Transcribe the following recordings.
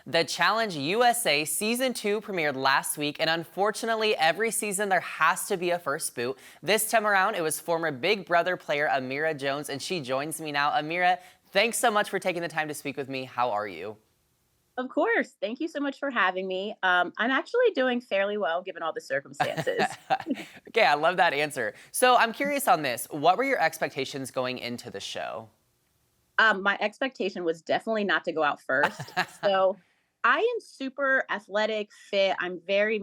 The Challenge USA Season 2 premiered last week, and unfortunately, every season there has to be a first boot. This time around, it was former Big Brother player Ameerah Jones, and she joins me now. Ameerah, thanks so much for taking the time to speak with me. How are you? Of course. Thank you so much for having me. I'm actually doing fairly well given all the circumstances. Okay, I love that answer. So I'm curious on this. What were your expectations going into the show? My expectation was definitely not to go out first. So I am super athletic, fit. I'm very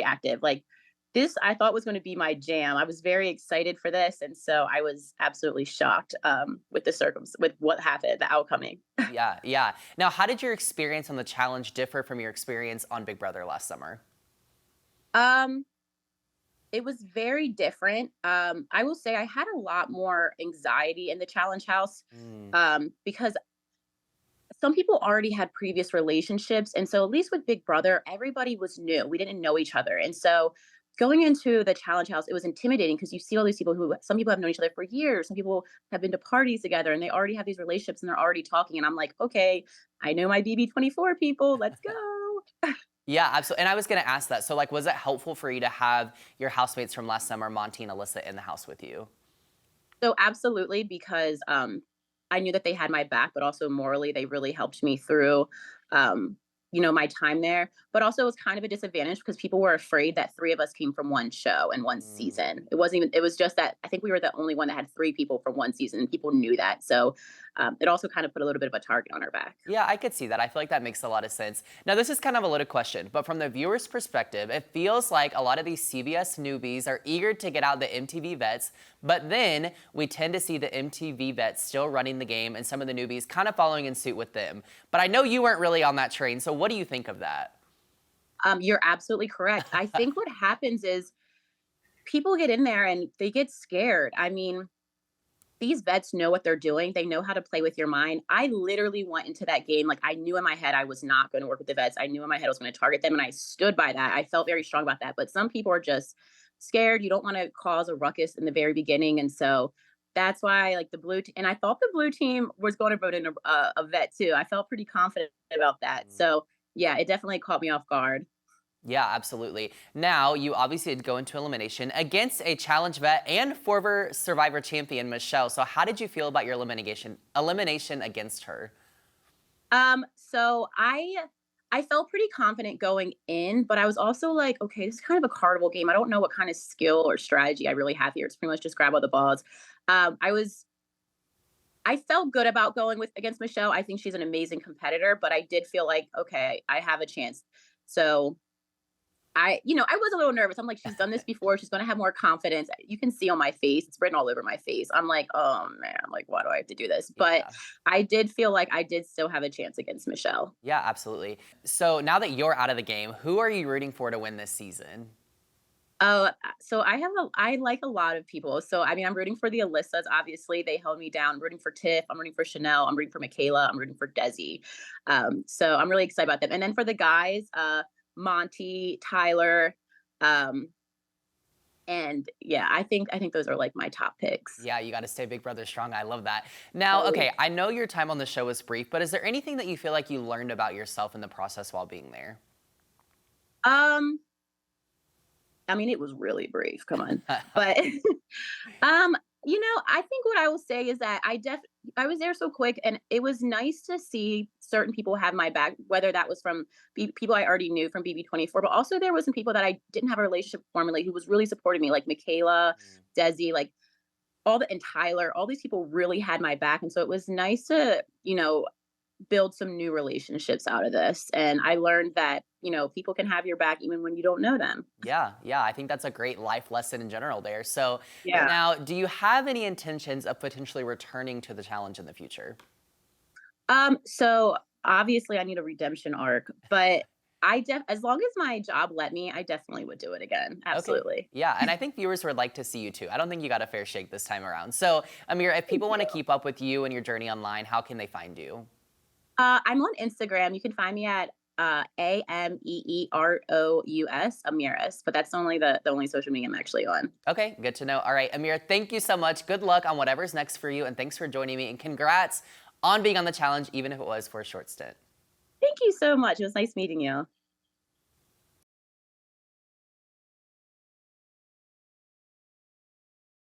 active. Like this, I thought was going to be my jam. I was very excited for this. And so I was absolutely shocked with with what happened, the outcoming. Yeah. Now, how did your experience on the challenge differ from your experience on Big Brother last summer? Um, It was very different. I will say I had a lot more anxiety in the challenge house Mm. because some people already had previous relationships. And so, at least with Big Brother, everybody was new. We didn't know each other. And so, going into the challenge house, it was intimidating because you see all these people who some people have known each other for years. Some people have been to parties together and they already have these relationships and they're already talking. And I'm like, okay, I know my BB24 people. Let's go. Yeah, absolutely. And I was going to ask that. So, like, was it helpful for you to have your housemates from last summer, Monty and Alyssa, in the house with you? So absolutely, because I knew that they had my back, but also morally, they really helped me through, um, my time there. But also, it was kind of a disadvantage because people were afraid that three of us came from one show and one Mm. season. It wasn't even. It was just that I think we were the only one that had three people from one season, and people knew that. So it also kind of put a little bit of a target on our back. Yeah, I could see that. I feel like that makes a lot of sense. Now, this is kind of a loaded question, but from the viewer's perspective, it feels like a lot of these CBS newbies are eager to get out the MTV vets, but then we tend to see the MTV vets still running the game and some of the newbies kind of following in suit with them. But I know you weren't really on that train, so what do you think of that? You're absolutely correct. I think what happens is people get in there and they get scared. I mean, these vets know what they're doing. They know how to play with your mind. I literally went into that game like I knew in my head I was not going to work with the vets. I knew in my head I was going to target them, and I stood by that. I felt very strong about that. But some people are just scared. You don't want to cause a ruckus in the very beginning, and so that's why like the and I thought the blue team was going to vote in a vet too. I felt pretty confident about that. So yeah, it definitely caught me off guard. Yeah, absolutely. Now, you obviously did go into elimination against a challenge vet and former Survivor champion, Michelle. So how did you feel about your elimination against her? So I felt pretty confident going in, but I was also like, okay, this is kind of a carnival game. I don't know what kind of skill or strategy I really have here. It's pretty much just grab all the balls. I felt good about going with against Michelle. I think she's an amazing competitor, but I did feel like, okay, I have a chance. So I was a little nervous. I'm like, she's done this before. She's going to have more confidence. You can see on my face, it's written all over my face. I'm like, oh man, I'm like, why do I have to do this? But Yeah. I did feel like I did still have a chance against Michelle. Yeah, absolutely. So now that you're out of the game, who are you rooting for to win this season? So I like a lot of people. So I mean, I'm rooting for the Alyssas. Obviously, they held me down. I'm rooting for Tiff. I'm rooting for Chanel. I'm rooting for Michaela. I'm rooting for Desi. So I'm really excited about them. And then for the guys, Monty, Tyler, um, and yeah, I think those are like my top picks. Yeah, you got to stay Big Brother strong. I love that. Now, Always. okay, I know your time on the show was brief, but is there anything that you feel like you learned about yourself in the process while being there? Um, I mean, it was really brief. Come on, but Um, I think what I will say is that I was there so quick, and it was nice to see certain people have my back, whether that was from people I already knew from BB24, but also there was some people that I didn't have a relationship formally who was really supporting me, like Michaela, Mm. Desi, like and Tyler, all these people really had my back. And so it was nice to, build some new relationships out of this. And I learned that, people can have your back even when you don't know them. Yeah, I think that's a great life lesson in general there. So Yeah. now, do you have any intentions of potentially returning to the challenge in the future? So obviously I need a redemption arc, but as long as my job let me, I definitely would do it again. Okay. Absolutely. Yeah, and I think viewers would like to see you too. I don't think you got a fair shake this time around. So, Amir, if Thank people want you. to keep up with you and your journey online, how can they find you? I'm on Instagram. You can find me at Ameerous, Amirus, but that's the only social media I'm actually on. Okay, good to know. All right, Amir, thank you so much. Good luck on whatever's next for you, and thanks for joining me. And congrats on being on the challenge, even if it was for a short stint. Thank you so much. It was nice meeting you.